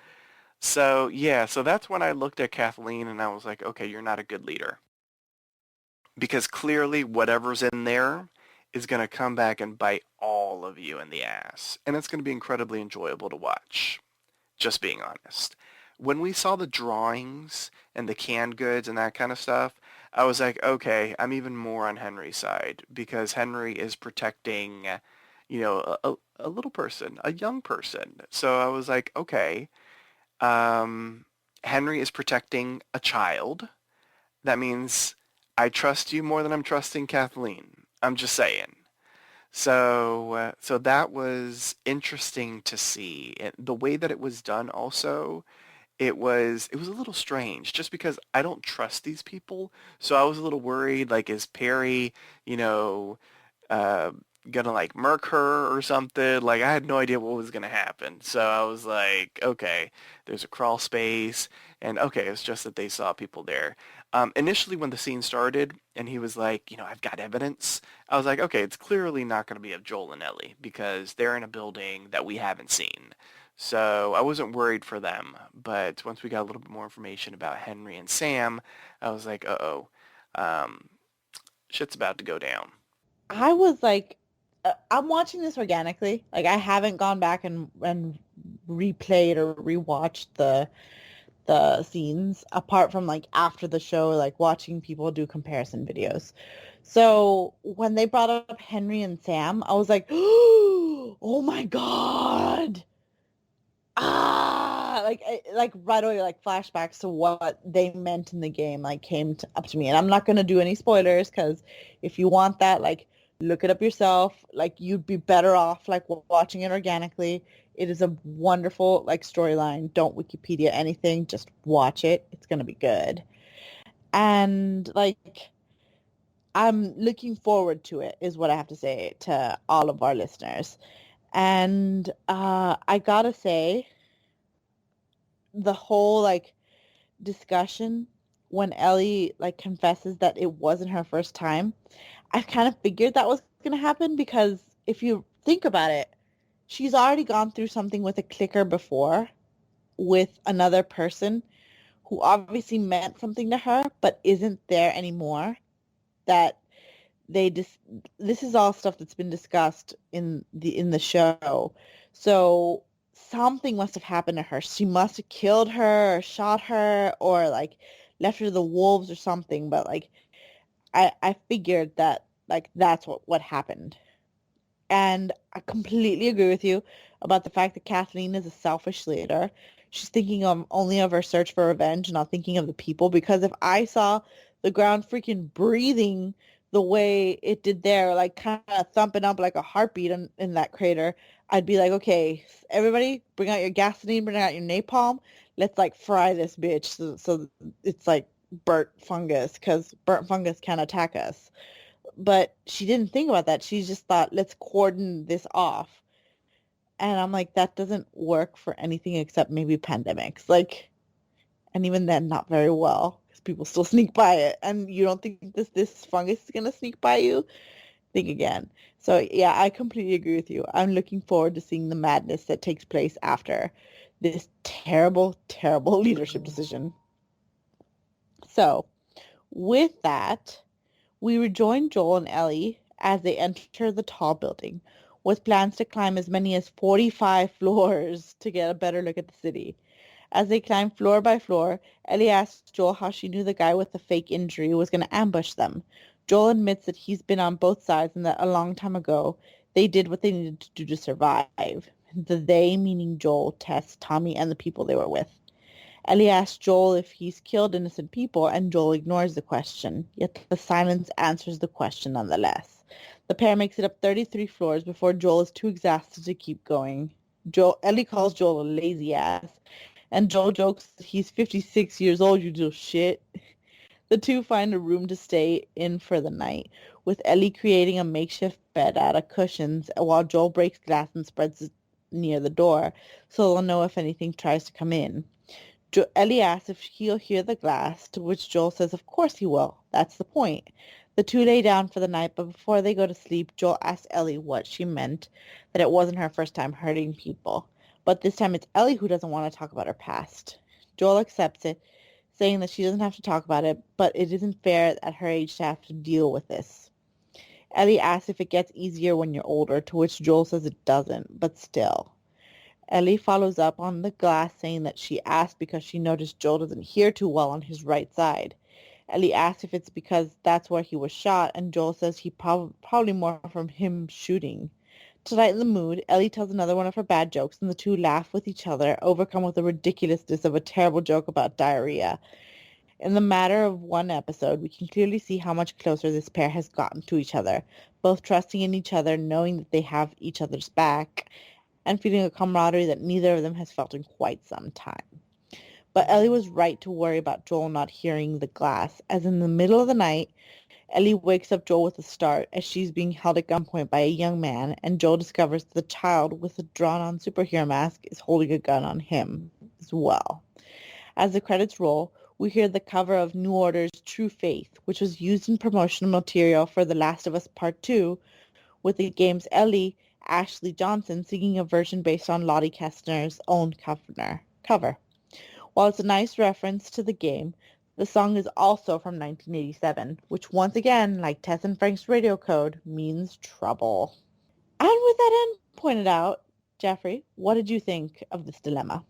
So yeah, so that's when I looked at Kathleen and I was like, okay, you're not a good leader. Because clearly whatever's in there is going to come back and bite all of you in the ass. And it's going to be incredibly enjoyable to watch. Just being honest. When we saw the drawings and the canned goods and that kind of stuff, I was like, okay, I'm even more on Henry's side because Henry is protecting, a little person, a young person. So I was like, okay, Henry is protecting a child. That means I trust you more than I'm trusting Kathleen. I'm just saying. So that was interesting to see. And the way that it was done also, it was a little strange just because I don't trust these people. So I was a little worried, like, is Perry, you know, uh, gonna like murk her or something. Like I had no idea what was gonna happen. So I was like, okay, there's a crawl space, and okay, it's just that they saw people there. Initially, when the scene started, and he was like, I've got evidence. I was like, okay, it's clearly not gonna be of Joel and Ellie because they're in a building that we haven't seen. So I wasn't worried for them. But once we got a little bit more information about Henry and Sam, I was like, uh-oh, um, shit's about to go down. I was like, I'm watching this organically. Like I haven't gone back and replayed or rewatched the scenes apart from like after the show, like watching people do comparison videos. So when they brought up Henry and Sam, I was like, oh my God. Like right away, like flashbacks to what they meant in the game, like up to me. And I'm not going to do any spoilers because if you want that, like look it up yourself. Like you'd be better off like watching it organically. It is a wonderful like storyline. Don't Wikipedia anything. Just watch it. It's going to be good. And like I'm looking forward to it is what I have to say to all of our listeners. And I gotta say, the whole like discussion when Ellie like confesses that it wasn't her first time, I kind of figured that was going to happen because if you think about it, she's already gone through something with a clicker before with another person who obviously meant something to her but isn't there anymore. That they just this is all stuff that's been discussed in the show. So something must have happened to her. She must have killed her or shot her or like left her to the wolves or something. But like I figured that like that's what happened. And I completely agree with you about the fact that Kathleen is a selfish leader. She's thinking of only of her search for revenge, not thinking of the people. Because if I saw the ground freaking breathing the way it did there, like kind of thumping up like a heartbeat in that crater, I'd be like, okay, everybody, bring out your gasoline, bring out your napalm. Let's like fry this bitch so it's like burnt fungus because burnt fungus can attack us. But she didn't think about that. She just thought, let's cordon this off. And I'm like, that doesn't work for anything except maybe pandemics. Like, and even then, not very well because people still sneak by it. And you don't think this fungus is gonna sneak by you? Think again. So yeah, I completely agree with you. I'm looking forward to seeing the madness that takes place after this terrible, terrible leadership decision. So with that, we rejoin Joel and Ellie as they enter the tall building, with plans to climb as many as 45 floors to get a better look at the city. As they climb floor by floor, Ellie asks Joel how she knew the guy with the fake injury was going to ambush them. Joel admits that he's been on both sides and that a long time ago, they did what they needed to do to survive. The they meaning Joel, Tess, Tommy, and the people they were with. Ellie asks Joel if he's killed innocent people, and Joel ignores the question, yet the silence answers the question nonetheless. The pair makes it up 33 floors before Joel is too exhausted to keep going. Ellie calls Joel a lazy ass, and Joel jokes that he's 56 years old, you little shit. The two find a room to stay in for the night, with Ellie creating a makeshift bed out of cushions while Joel breaks glass and spreads it near the door so they'll know if anything tries to come in. Ellie asks if he'll hear the glass, to which Joel says of course he will. That's the point. The two lay down for the night, but before they go to sleep, Joel asks Ellie what she meant, that it wasn't her first time hurting people. But this time it's Ellie who doesn't want to talk about her past. Joel accepts it, saying that she doesn't have to talk about it, but it isn't fair at her age to have to deal with this. Ellie asks if it gets easier when you're older, to which Joel says it doesn't, but still. Ellie follows up on the glass saying that she asked because she noticed Joel doesn't hear too well on his right side. Ellie asks if it's because that's where he was shot, and Joel says he probably more from him shooting. To lighten the mood, Ellie tells another one of her bad jokes, and the two laugh with each other, overcome with the ridiculousness of a terrible joke about diarrhea. In the matter of one episode, we can clearly see how much closer this pair has gotten to each other, both trusting in each other, knowing that they have each other's back, and feeling a camaraderie that neither of them has felt in quite some time. But Ellie was right to worry about Joel not hearing the glass, as in the middle of the night, Ellie wakes up Joel with a start as she's being held at gunpoint by a young man, and Joel discovers the child with a drawn-on superhero mask is holding a gun on him as well. As the credits roll, we hear the cover of New Order's True Faith, which was used in promotional material for The Last of Us Part 2, with the game's Ellie, Ashley Johnson, singing a version based on Lottie Kestner's own cover. While it's a nice reference to the game, the song is also from 1987, which once again, like Tess and Frank's radio code, means trouble. And with that end pointed out, Jeffrey, what did you think of this dilemma?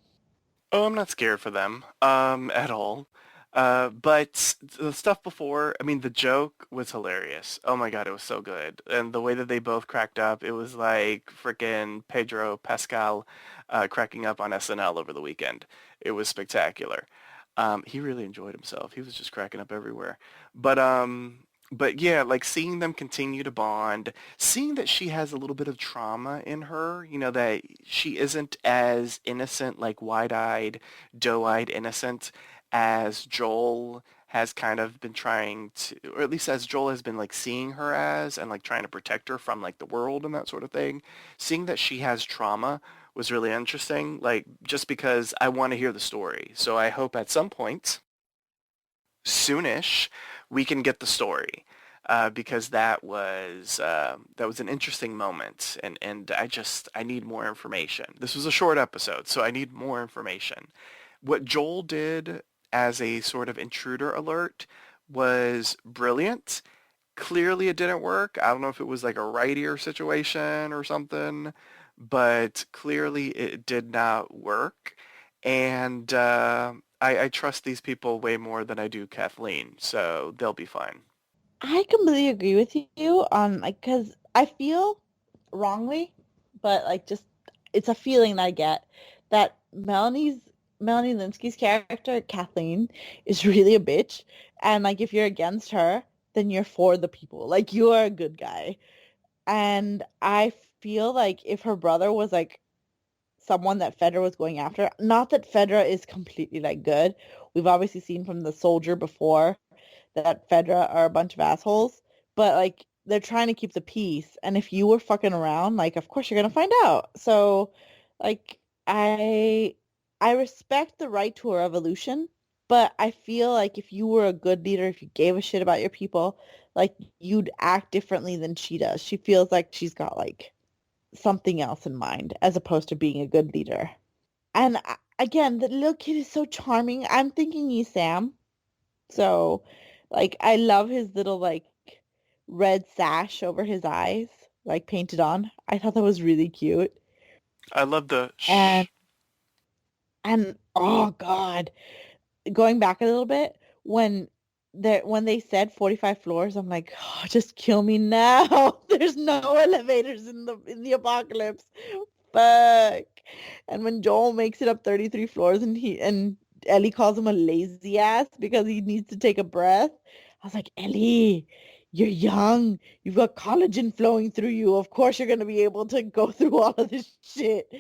Oh, I'm not scared for them, at all. But the stuff before, I mean, the joke was hilarious. Oh my God, it was so good. And the way that they both cracked up, it was like frickin' Pedro Pascal cracking up on SNL over the weekend. It was spectacular. He really enjoyed himself. He was just cracking up everywhere. But but yeah, like seeing them continue to bond, seeing that she has a little bit of trauma in her, that she isn't as innocent, like wide-eyed, doe-eyed innocent as Joel has kind of been trying to, or at least as Joel has been like seeing her as and like trying to protect her from like the world and that sort of thing. Seeing that she has trauma was really interesting, like just because I want to hear the story. So I hope at some point soonish we can get the story because that was an interesting moment and I need more information. This was a short episode, so I need more information. What Joel did as a sort of intruder alert was brilliant. Clearly it didn't work. I don't know if it was like a right ear situation or something, but clearly it did not work. And I trust these people way more than I do Kathleen, so they'll be fine. I completely agree with you on like because I feel wrongly, but like just it's a feeling I get that Melanie Linsky's character Kathleen is really a bitch, and like if you're against her, then you're for the people. Like you are a good guy, and I feel like if her brother was like someone that Fedra was going after, not that Fedra is completely like good. We've obviously seen from the soldier before that Fedra are a bunch of assholes, but like they're trying to keep the peace. And if you were fucking around, like of course you're gonna find out. So like I I respect the right to a revolution, but I feel like if you were a good leader, if you gave a shit about your people, like you'd act differently than she does. She feels like she's got like something else in mind as opposed to being a good leader. And again, the little kid is so charming. I'm thinking he's Sam. So, like, I love his little, like, red sash over his eyes, like, painted on. I thought that was really cute. I love the And, shh. oh, God, going back a little bit, when they said 45 floors, I'm like, oh, just kill me now. There's no elevators in the apocalypse. Fuck. And when Joel makes it up 33 floors and Ellie calls him a lazy ass because he needs to take a breath, I was like, Ellie, you're young. You've got collagen flowing through you. Of course you're gonna be able to go through all of this shit.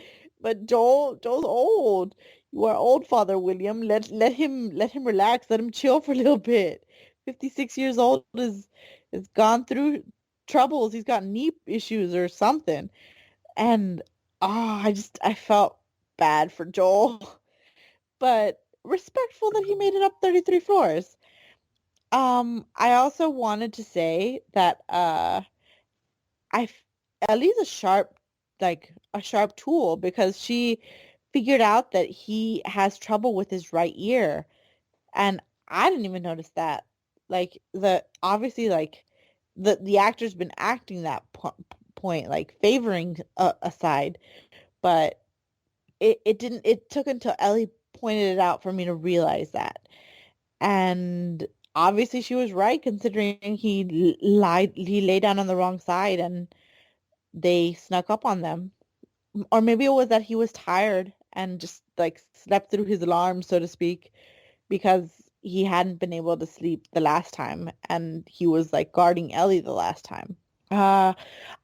But Joel's old. You are old, Father William. Let him relax. Let him chill for a little bit. 56 years old is gone through troubles. He's got knee issues or something. And I felt bad for Joel, but respectful that he made it up 33 floors. I also wanted to say that I f- Ellie's a sharp tool because she figured out that he has trouble with his right ear, and I didn't even notice that. Like the obviously like the actor's been acting that point like favoring a side, but it took until Ellie pointed it out for me to realize that. And obviously she was right considering he lay down on the wrong side and they snuck up on them. Or maybe it was that he was tired and just like slept through his alarm, so to speak, because he hadn't been able to sleep the last time and he was like guarding Ellie the last time. Uh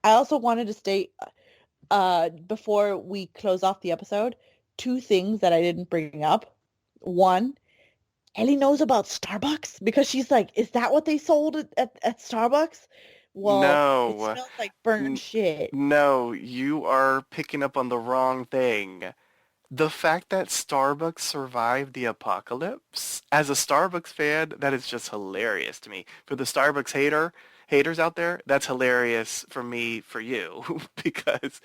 I also wanted to state before we close off the episode, two things that I didn't bring up. One, Ellie knows about Starbucks because she's like, is that what they sold at Starbucks? Well, it No, smells like burnt n- shit. no, you are picking up on the wrong thing. The fact that Starbucks survived the apocalypse, as a Starbucks fan, that is just hilarious to me. For the Starbucks haters out there, that's hilarious for me, for you, because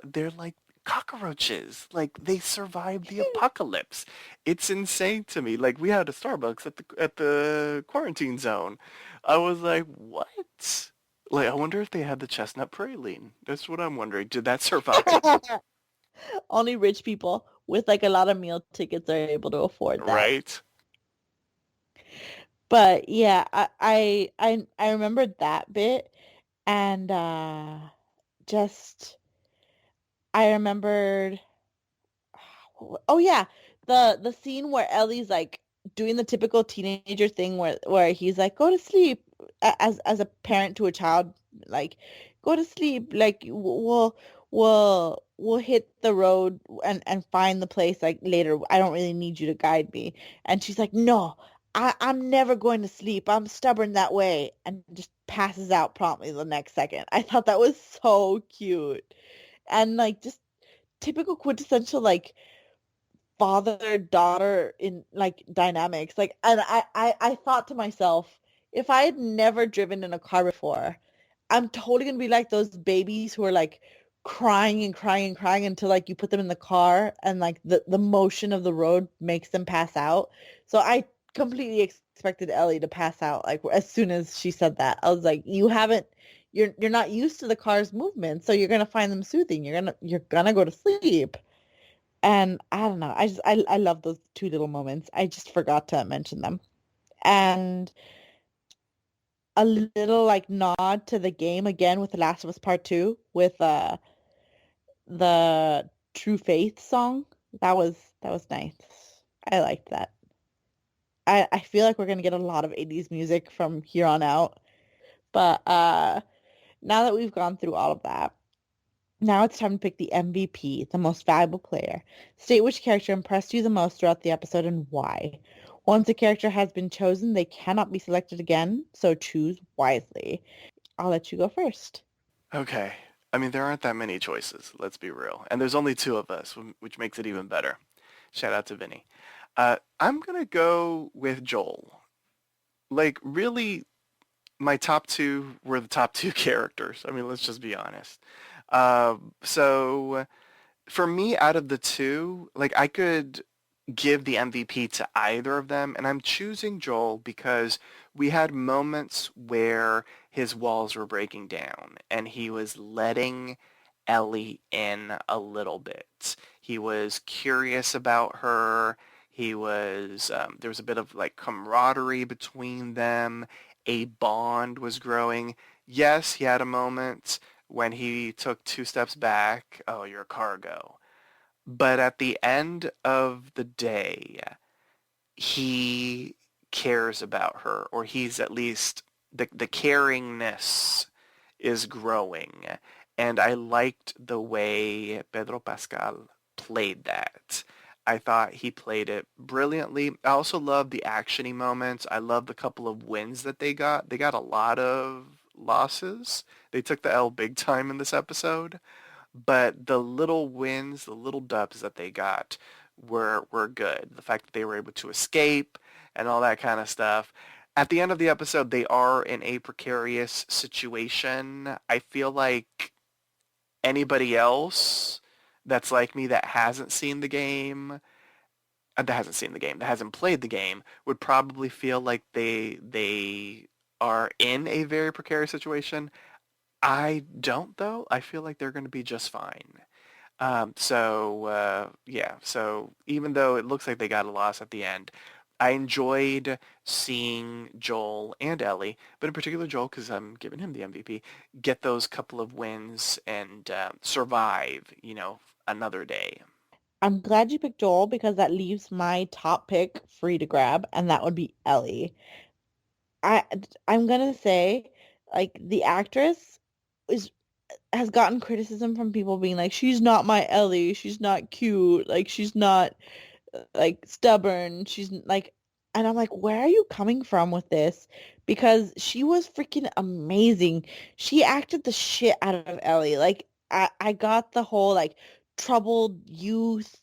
they're like cockroaches. Like they survived the apocalypse. It's insane to me. Like we had a Starbucks at the quarantine zone. I was like, what? Like I wonder if they had the chestnut praline. That's what I'm wondering. Did that survive? Only rich people with like a lot of meal tickets are able to afford that. Right? But yeah, I remembered that bit and just I remembered oh yeah, the scene where Ellie's like doing the typical teenager thing where he's like go to sleep as a parent to a child like go to sleep like we'll hit the road and find the place like later. I don't really need you to guide me. And she's like, no, I'm never going to sleep. I'm stubborn that way, and just passes out promptly the next second. I thought that was so cute and like just typical quintessential like father daughter in like dynamics like and I thought to myself if I had never driven in a car before I'm totally gonna be like those babies who are like crying and crying and crying until like you put them in the car and like the motion of the road makes them pass out. So I completely expected Ellie to pass out like as soon as she said that. I was like, you haven't you're not used to the car's movement, so you're gonna find them soothing. You're gonna go to sleep. And I don't know. I love those two little moments. I just forgot to mention them. And a little like nod to the game again with The Last of Us Part 2 with the True Faith song. That was nice. I liked that. I feel like we're gonna get a lot of 80s music from here on out. But now that we've gone through all of that, now it's time to pick the MVP, the most valuable player. State which character impressed you the most throughout the episode and why. Once a character has been chosen, they cannot be selected again, so choose wisely. I'll let you go first. Okay. I mean, there aren't that many choices, let's be real. And there's only two of us, which makes it even better. Shout out to Vinny. I'm going to go with Joel. Like, really, my top two were the top two characters. I mean, let's just be honest. So for me, out of the two, like I could give the MVP to either of them, and I'm choosing Joel because we had moments where his walls were breaking down, and he was letting Ellie in a little bit. He was curious about her. There was a bit of like camaraderie between them. A bond was growing. Yes, he had a moment when he took two steps back. Oh, you're cargo. But at the end of the day, he cares about her, or he's at least the caringness is growing. And I liked the way Pedro Pascal played that. I thought he played it brilliantly. I also love the actiony moments. I love the couple of wins that they got. They got a lot of losses. They took the L big time in this episode, but the little wins, the little dubs that they got were good. The fact that they were able to escape and all that kind of stuff. At the end of the episode, they are in a precarious situation. I feel like anybody else that's like me that hasn't seen the game, that hasn't played the game, would probably feel like they are in a very precarious situation. I don't though. I feel like they're going to be just fine. Yeah. So even though it looks like they got a loss at the end, I enjoyed seeing Joel and Ellie, but in particular Joel because I'm giving him the MVP, get those couple of wins and survive, another day. I'm glad you picked Joel because that leaves my top pick free to grab, and that would be Ellie. I I'm gonna say like the actress is has gotten criticism from people being like she's not my Ellie, she's not cute, like she's not like stubborn, she's like And I'm like, where are you coming from with this? Because she was freaking amazing. She acted the shit out of Ellie. Like, I got the whole, like, troubled youth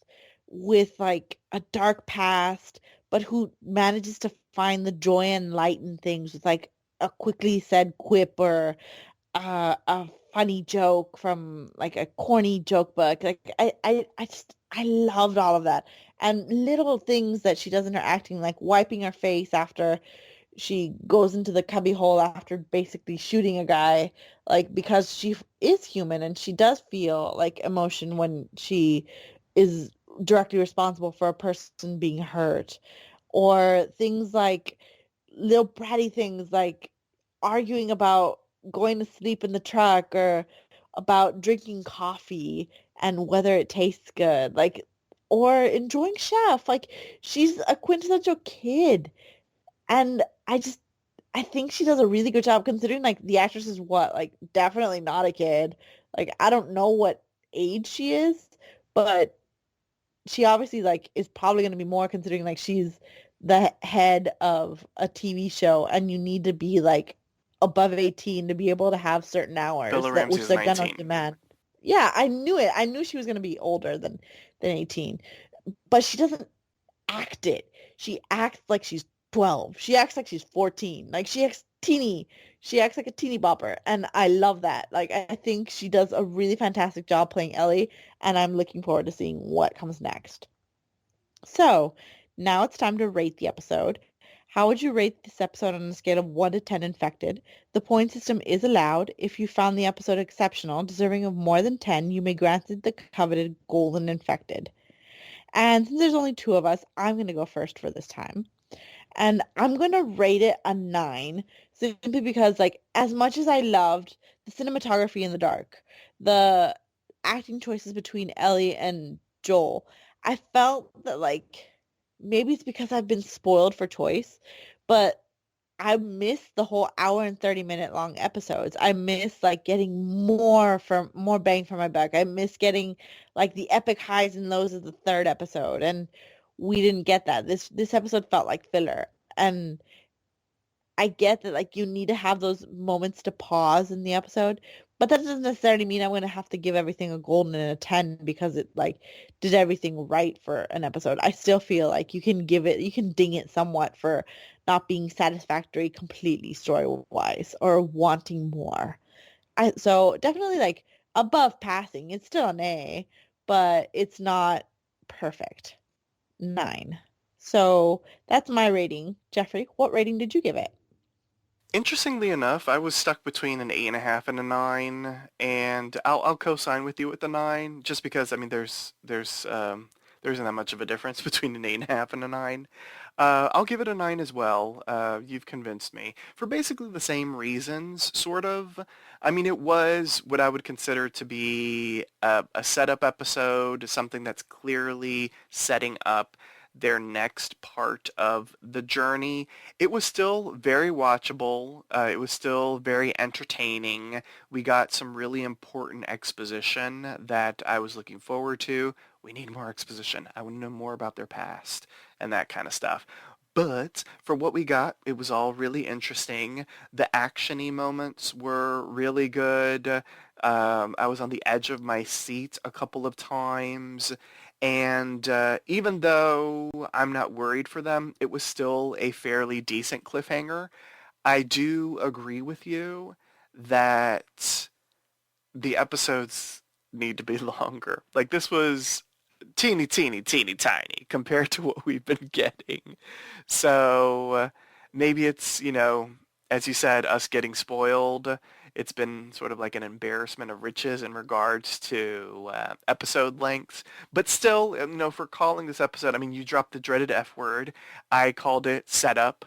with, like, a dark past, but who manages to find the joy and light in things with, like, a quickly said quip or a funny joke from like a corny joke book. Like I loved all of that. And little things that she does in her acting, like wiping her face after she goes into the cubby hole after basically shooting a guy, like because she is human and she does feel like emotion when she is directly responsible for a person being hurt. Or things like little bratty things like arguing about going to sleep in the truck or about drinking coffee and whether it tastes good, like, or enjoying chef. Like, she's a quintessential kid. And I think she does a really good job considering like the actress is what, like definitely not a kid. Like, I don't know what age she is, but she obviously like is probably going to be more considering like she's the head of a TV show and you need to be like above 18 to be able to have certain Bella hours that Ramsey which is they're gonna 19. demand. Yeah, I knew it. I knew she was gonna be older than 18. But she doesn't act it. She acts like she's 12. She acts like she's 14. Like she acts teeny. She acts like a teeny bopper. And I love that. Like I think she does a really fantastic job playing Ellie, and I'm looking forward to seeing what comes next. So now it's time to rate the episode. How would you rate this episode on a scale of 1 to 10 infected? The point system is allowed. If you found the episode exceptional, deserving of more than 10, you may grant it the coveted golden infected. And since there's only two of us, I'm going to go first for this time. And I'm going to rate it a 9 simply because, like, as much as I loved the cinematography in the dark, the acting choices between Ellie and Joel, I felt that, like, maybe it's because I've been spoiled for choice, but I miss the whole hour and 30-minute long episodes. I miss like getting more bang for my buck. I miss getting like the epic highs and lows of the third episode, and we didn't get that. This episode felt like filler. And I get that like you need to have those moments to pause in the episode, but that doesn't necessarily mean I'm going to have to give everything a golden and a 10 because it like did everything right for an episode. I still feel like you can ding it somewhat for not being satisfactory completely story-wise or wanting more. So definitely like above passing. It's still an A, but it's not perfect. 9. So that's my rating. Jeffrey, what rating did you give it? Interestingly enough, I was stuck between an 8.5 and a 9, and I'll co-sign with you with the 9, just because I mean there isn't that much of a difference between an 8.5 and a 9. I'll give it a 9 as well. You've convinced me for basically the same reasons, sort of. I mean, it was what I would consider to be a setup episode, something that's clearly setting up their next part of the journey. It was still very watchable. It was still very entertaining. We got some really important exposition that I was looking forward to. We need more exposition. I want to know more about their past and that kind of stuff. But for what we got, it was all really interesting. The action-y moments were really good. I was on the edge of my seat a couple of times. And even though I'm not worried for them, it was still a fairly decent cliffhanger. I do agree with you that the episodes need to be longer. Like this was teeny tiny compared to what we've been getting. So maybe it's, as you said, us getting spoiled. It's been sort of like an embarrassment of riches in regards to episode lengths. But still, for calling this episode, I mean, you dropped the dreaded F word. I called it setup.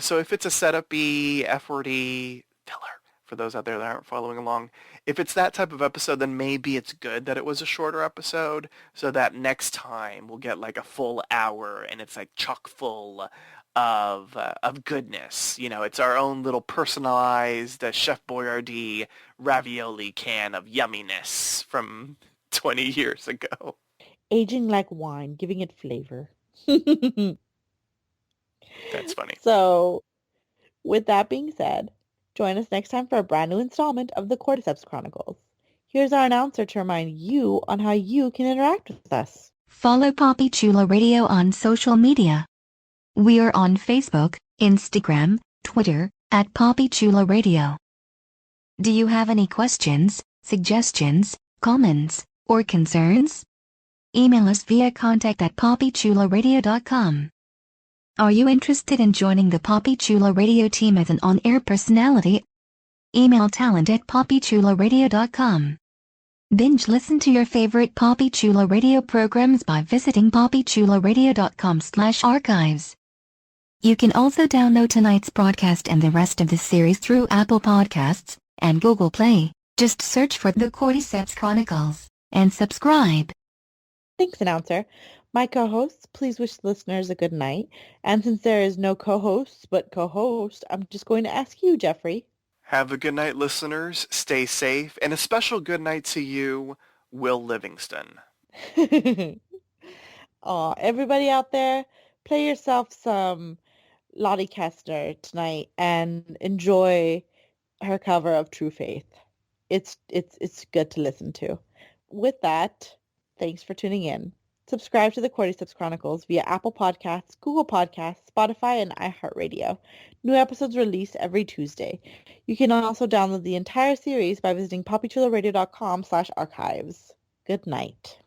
So if it's a setup-y, F-wordy filler, for those out there that aren't following along, if it's that type of episode, then maybe it's good that it was a shorter episode so that next time we'll get like a full hour and it's like chock full of goodness. It's our own little personalized Chef Boyardee ravioli can of yumminess from 20 years ago. Aging like wine, giving it flavor. That's funny. So, with that being said, join us next time for a brand new installment of the Cordyceps Chronicles. Here's our announcer to remind you on how you can interact with us. Follow Poppy Chulo Radio on social media. We are on Facebook, Instagram, Twitter, at Poppy Chulo Radio. Do you have any questions, suggestions, comments, or concerns? Email us via contact@poppychuloradio.com. Are you interested in joining the Poppy Chulo Radio team as an on-air personality? Email talent@poppychuloradio.com. Binge listen to your favorite Poppy Chulo Radio programs by visiting poppychuloradio.com/archives. You can also download tonight's broadcast and the rest of the series through Apple Podcasts and Google Play. Just search for the Cordyceps Chronicles and subscribe. Thanks, announcer. My co-hosts, please wish listeners a good night. And since there is no co-hosts but co-host, I'm just going to ask you, Jeffrey. Have a good night, listeners. Stay safe. And a special good night to you, Will Livingston. Aw, everybody out there, play yourself some Lottie Kestner tonight and enjoy her cover of True Faith. It's good to listen to. With that, thanks for tuning in. Subscribe to the Cordyceps Chronicles via Apple Podcasts, Google Podcasts, Spotify, and iHeartRadio. New episodes released every Tuesday. You can also download the entire series by visiting poppychuloradio.com/archives. Good night.